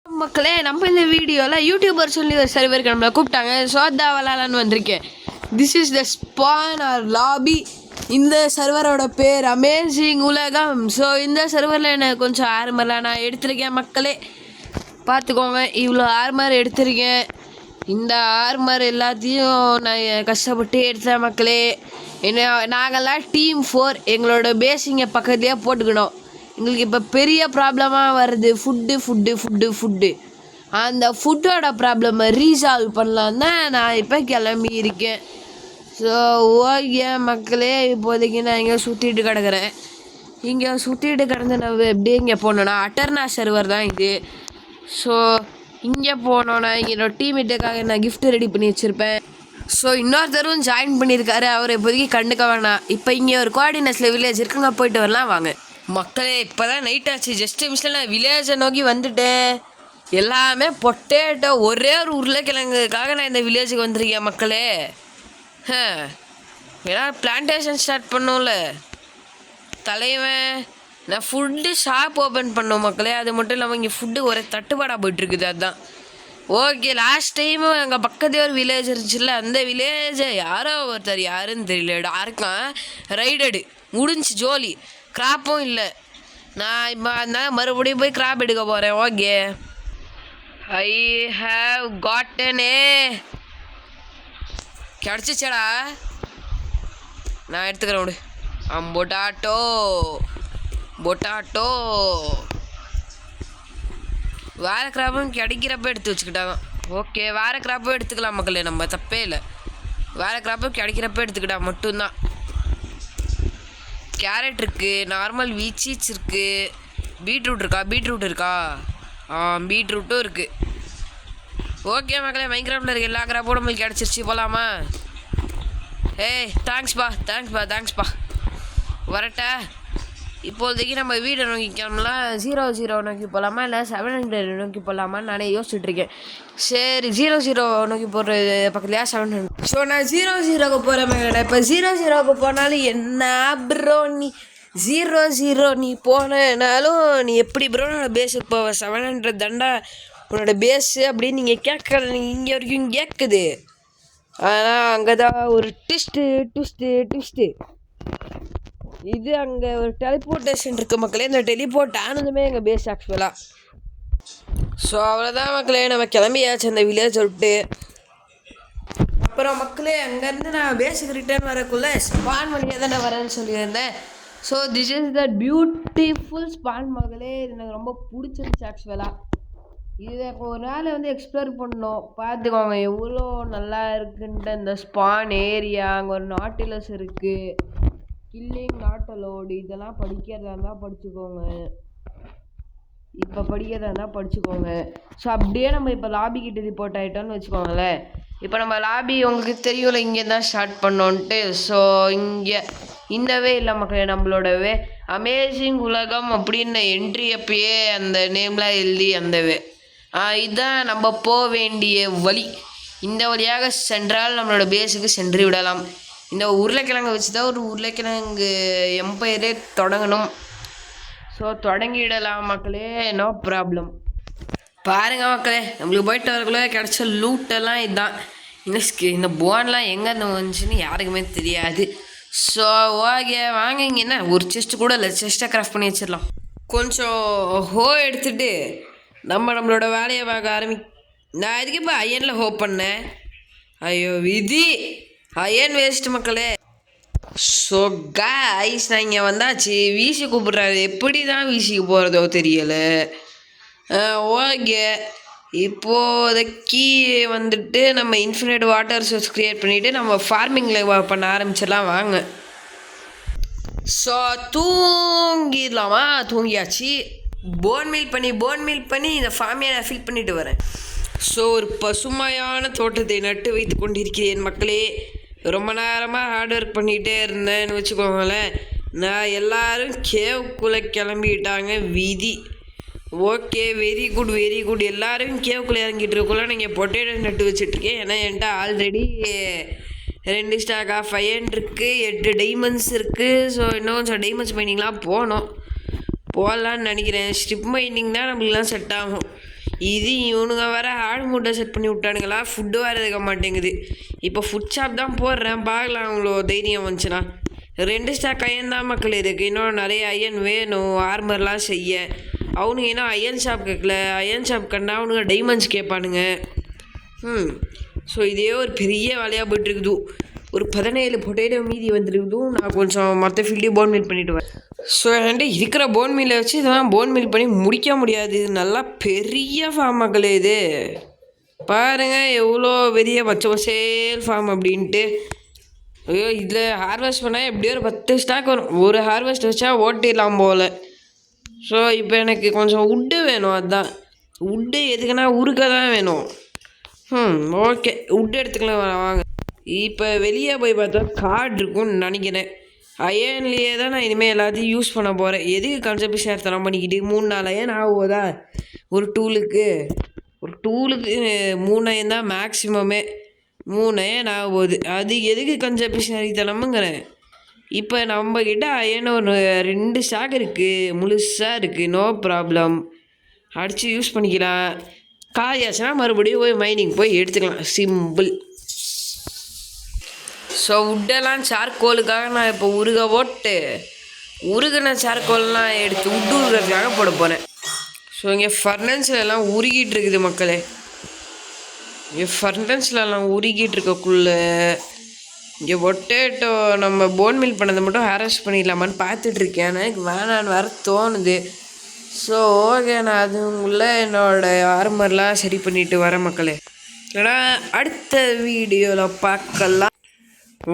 மக்களே, நம்ம இந்த வீடியோவில் யூடியூபர் சொல்லி ஒரு சர்வருக்கு நம்மளை கூப்பிட்டாங்க. சோதா விளாட்லான்னு வந்திருக்கேன். This is the spawn or lobby. இந்த சர்வரோட பேர் அமேசிங் உலகம். ஸோ இந்த சர்வரில் எனக்கு கொஞ்சம் ஆர்மர்லாம் நான் எடுத்திருக்கேன். மக்களே பார்த்துக்கோங்க, இவ்வளோ ஆர்மர் எடுத்திருக்கேன். இந்த ஆர்மர் எல்லாத்தையும் நான் கஷ்டப்பட்டு எடுத்தேன். மக்களே என்ன, நாங்கள்லாம் டீம் 4 எங்களோட பேஸிங்கை பக்கத்துலேயே போட்டுக்கணும். எங்களுக்கு இப்போ பெரிய ப்ராப்ளமாக வருது ஃபுட்டு. அந்த ஃபுட்டோட ப்ராப்ளமை ரீசால்வ் பண்ணலாம் தான் நான் இப்போ கிளம்பி இருக்கேன். ஸோ ஓகே மக்களே, இப்போதைக்கு நான் இங்கே சுற்றிட்டு கிடக்கிறேன். இங்கே சுற்றிட்டு கிடந்து நான் எப்படி இங்கே போனோன்னா அட்டர்னா சர்வர் தான் இது. ஸோ இங்கே போனோன்னா என்னோட டீம்மேட்டுக்காக நான் கிஃப்ட் ரெடி பண்ணி வச்சுருப்பேன். ஸோ இன்னொருத்தரும் ஜாயின் பண்ணியிருக்காரு. அவர் இப்போதைக்கு கண்டுக்க வேணாம். இப்போ இங்கே ஒரு கோஆர்டினேட்ஸில் வில்லேஜ் இருக்குங்க, போயிட்டு வரலாம் வாங்க. மக்களே இப்போ தான் நைட் ஆச்சு. ஜஸ்ட் மிஸ்ல நான் வில்லேஜை நோக்கி வந்துட்டேன். எல்லாமே பொட்டேட்டோ, ஒரே ஒரு உருளைக்கிழங்குக்காக நான் இந்த வில்லேஜுக்கு வந்திருக்கேன். மக்களே ஏன்னா பிளான்டேஷன் ஸ்டார்ட் பண்ணோம்ல தலைவன், நான் ஃபுட்டு ஷாப் ஓப்பன் பண்ணோம் மக்களே. அது மட்டும் இல்லாமல் இங்கே ஃபுட்டு ஒரே தட்டுப்பாடாக போயிட்டுருக்குது. அதுதான் ஓகே. லாஸ்ட் டைமும் எங்கள் பக்கத்தே ஒரு வில்லேஜ் இருந்துச்சுல்ல, அந்த வில்லேஜை யாரோ ஒருத்தர் யாருன்னு தெரியல டார்க்கான் ரைடடு முடிஞ்சு ஜோலி. கிராப்பும் இல்லை. நான் இப்போ அதனால் மறுபடியும் போய் கிராப் எடுக்க போகிறேன். ஓகே, ஐ ஹாவ் காட்டனே கிடச்சிச்சடா, நான் எடுத்துக்கிறேன் விடு. பொட்டாட்டோ வேறு கிராப்பும் கிடைக்கிறப்ப எடுத்து வச்சுக்கிட்டாதான் ஓகே. வேறு கிராப்பும் எடுத்துக்கலாம் மக்களே, நம்ம தப்பே இல்லை. வேறு கிராப்பும் கிடைக்கிறப்ப எடுத்துக்கிட்டா மட்டும்தான். கேரட் இருக்குது, நார்மல் வீச்சீச் இருக்குது, பீட்ரூட் இருக்கா பீட்ரூட்டும் இருக்குது. ஓகே மக்களே, மைக்ராஃப்டில் இருக்க எல்லா கிராப்போட நம்மளுக்கு கிடச்சிருச்சு. போகலாமா? ஏய் தேங்க்ஸ்பா வரட்டா. இப்போதைக்கு நம்ம வீடை நோக்கி கிளம்பலாம். 0-0 நோக்கி போகலாமா இல்லை 700 நோக்கி போகலாமான்னு நானே யோசிச்சுட்ருக்கேன். சரி, 0-0 நோக்கி போகிற பக்கத்துலையா 700. ஸோ நான் 0-0க்கு போகிறேன் மக்களே. இப்போ 0-0க்கு போனாலும் என்ன ப்ரோ, நீ 0-0 நீ போனாலும் நீ எப்படி ப்ரோ என்னோட பேஸுக்கு போவ? 700 தண்டா உன்னோட பேஸு அப்படின்னு நீங்கள் கேட்கல. நீங்கள் இங்கே வரைக்கும் கேட்குது. ஆனால் அங்கே தான் ஒரு ட்விஸ்ட்டு. இது அங்கே ஒரு டெலிபோர்ட்டேஷன் இருக்குது மக்களே. இந்த டெலிபோர்ட் ஆனதுமே எங்கள் பேஸ் ஆக்சுவலாக. ஸோ அவ்வளோதான் மக்களே, நம்ம கிளம்பியாச்சு அந்த வில்லேஜ் விட்டு. அப்புறம் மக்களே அங்கேருந்து நான் பேஸுக்கு ரிட்டர்ன் வரக்குள்ளே ஸ்பான் வழியாக தான் நான் வரேன்னு சொல்லியிருந்தேன். So this is the beautiful spawn மக்களே. இது எனக்கு ரொம்ப பிடிச்சிருந்துச்சு ஆக்சுவலாக. இதை இப்போ ஒரு நாள் வந்து எக்ஸ்ப்ளோர் பண்ணோம். பார்த்துக்கோங்க எவ்வளோ நல்லா இருக்குன்ட்டு இந்த ஸ்பான் ஏரியா. அங்கே ஒரு நாட்டிலஸ் இருக்குது, கில்லிங் நாட் அலோடு. இதெல்லாம் படிக்கிறதா இருந்தால் படிச்சுக்கோங்க. ஸோ அப்படியே நம்ம இப்போ லாபி கிட்ட ரிப்போர்ட் ஆகிட்டோன்னு வச்சுக்கோங்களேன். இப்போ நம்ம லாபி உங்களுக்கு தெரியும்ல, இங்கே தான் ஸ்டார்ட் பண்ணோன்ட்டு. ஸோ இங்கே இந்தவே இல்லை மக்களே, நம்மளோடவே அமேசிங் உலகம் அப்படின்னு என்ட்ரி அப்பயே அந்த நேம்லாம் எழுதி அந்தவே இதுதான் நம்ம போக வேண்டிய வழி. இந்த வழியாக சென்றால் நம்மளோட பேஸுக்கு சென்று விடலாம். இந்த உருளைக்கிழங்கை வச்சு தான் ஒரு உருளைக்கிழங்கு எம்பையரே தொடங்கணும். ஸோ தொடங்கிடலாம் மக்களே, நோ ப்ராப்ளம். பாருங்கள் மக்களே, நம்மளுக்கு போயிட்டு வரக்குள்ளே கிடச்ச லூட்டெல்லாம் இதுதான். இந்த போன்லாம் எங்கேருந்து வந்துச்சுன்னு யாருக்குமே தெரியாது. ஸோ ஓகே வாங்க, இங்கே என்ன ஒரு செஸ்ட்டு கூட இல்லை, செஸ்ட்டை கிராஃப்ட் பண்ணி வச்சிடலாம். கொஞ்சம் ஹோ எடுத்துகிட்டு நம்மளோட வேலையை பார்க்க நான் இதுக்கு இப்போ அயனில் ஹோ பண்ணேன். ஐயோ விதி, அயன் வேஸ்ட் மக்களே. ஸோ கைஸ், நான் இங்கே வந்தாச்சு. வீசி கூப்பிட்றாரு. எப்படி தான் வீசிக்கு போகிறதோ தெரியலை. ஓகே, இப்போதைக்கு வந்துட்டு நம்ம இன்ஃபினிட் வாட்டர் சோர்ஸ் க்ரியேட் பண்ணிவிட்டு நம்ம ஃபார்மிங்கில் பண்ண ஆரம்பிச்சிடலாம் வாங்க. ஸோ தூங்கிடலாமா? தூங்கியாச்சு. போன் மீல் பண்ணி இந்த ஃபார்மையை நான் ஃபில் பண்ணிட்டு வரேன். ஸோ ஒரு பசுமையான தோட்டத்தை நட்டு வைத்து கொண்டிருக்கிறேன் மக்களே. ரொம்ப நேரமாக ஹார்ட் ஒர்க் பண்ணிகிட்டே இருந்தேன்னு வச்சுக்கோங்களேன். நான் எல்லோரும் கேவுக்குள்ளே கிளம்பிட்டாங்க விதி. Okay, very good. எல்லோரும் கேவுக்குள்ளே இறங்கிட்டு இருக்கக்குள்ள நீங்கள் பொட்டேட்டோ நட்டு வச்சுட்ருக்கேன். ஏன்னா என்கிட்ட ஆல்ரெடி 2 ஸ்டாக் ஆஃப் அயன் இருக்குது, 8 டைமண்ட்ஸ் இருக்குது. ஸோ இன்னும் கொஞ்சம் டைமண்ட்ஸ் மைனிங்லாம் போகலான்னு நினைக்கிறேன். ஸ்ட்ரிப் மைனிங் தான் நம்மளுக்குலாம் செட் ஆகும். இது இவனுங்க வேற ஆடு மூட்டை செட் பண்ணி விட்டானுங்களா, ஃபுட்டு வேறு இருக்க மாட்டேங்குது. இப்போ ஃபுட் ஷாப் தான் போடுறேன், பார்க்கலாம் அவ்வளோ தைரியம் வந்துச்சுன்னா. 2 ஸ்டாக் அயன் தான் மக்கள் இருக்குது. இன்னும் நிறைய அயன் வேணும் ஆர்மர்லாம் செய்ய. அவனுங்க ஏன்னா அயன் ஷாப் கேட்கல, அயன் ஷாப் கண்டா அவனுங்க டைமண்ட்ஸ் கேட்பானுங்க. ஸோ இதே ஒரு பெரிய வேலையாக போய்ட்டுருக்குது. ஒரு 17 பொட்டேட்டோ மீதி வந்துருக்குதும். நான் கொஞ்சம் மற்ற ஃபீல்டையும் போன் மீல் பண்ணிவிட்டு வரேன். ஸோ என்கிட்ட இருக்கிற போன் மீலை வச்சு இதெல்லாம் போன் மீல் பண்ணி முடிக்க முடியாது. இது நல்லா பெரிய ஃபார்ம் மக்களே. இது பாருங்கள் எவ்வளோ பெரிய பச்சை சேல் ஃபார்ம் அப்படின்ட்டு. ஐயோ இதில் ஹார்வெஸ்ட் பண்ணால் எப்படியோ ஒரு 10 ஸ்டாக் வரும். ஒரு ஹார்வெஸ்ட் வச்சா ஓட்டிடலாம் போல். ஸோ இப்போ எனக்கு கொஞ்சம் உட்டு வேணும். அதுதான் உட்டு எதுக்குன்னா உருக்க தான் வேணும். ஓகே உட்டு எடுத்துக்கலாம் வாங்க. இப்போ வெளியே போய் பார்த்தா கார்டு இருக்கும்னு நினைக்கிறேன். அயன்லேயே தான் நான் இனிமேல் எல்லாத்தையும் யூஸ் பண்ண போகிறேன். எதுக்கு கன்சர்வேஷன் எடுத்தலாம் பண்ணிக்கிட்டு 3-4 அயன் ஆகுதா ஒரு டூலுக்கு 3 அயன் தான் மேக்ஸிமமே. 3 அயன் ஆக போகுது. அது எதுக்கு கன்சர்வேஷன் எடுத்தலாமுங்கிறேன். இப்போ நம்மக்கிட்ட அயன் ஒரு 2 ஸ்டாக் இருக்குது, முழுசாக இருக்குது. நோ ப்ராப்ளம், அடித்து யூஸ் பண்ணிக்கலாம். காயாச்சுன்னா மறுபடியும் போய் மைனிங் போய் எடுத்துக்கலாம். சிம்பிள். ஸோ உட்டெல்லாம் சார்கோலுக்காக நான் இப்போ உருகின சார்கோல்லாம் எடுத்து உட்டு உருகிறதுக்காக போட போகிறேன். ஸோ இங்கே ஃபர்னன்ஸில் எல்லாம் உருகிட்டு இருக்குது மக்களே. இங்கே ஃபர்னன்ஸ்லலாம் உருகிட்டு இருக்கக்குள்ள இங்கே பொட்டேட்டோ நம்ம போன் மில் பண்ணதை மட்டும் ஹாரஸ்ட் பண்ணிடலாமான்னு பார்த்துட்ருக்கேன். எனக்கு வேணான்னு வேறு தோணுது. ஸோ ஓகே, நான் அதுக்குள்ளே என்னோடய ஆர்மர்லாம் சரி பண்ணிவிட்டு வரேன் மக்களே. இல்லைனா அடுத்த வீடியோவில் பார்க்கலாம்.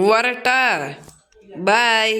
வரட்டா, பாய்.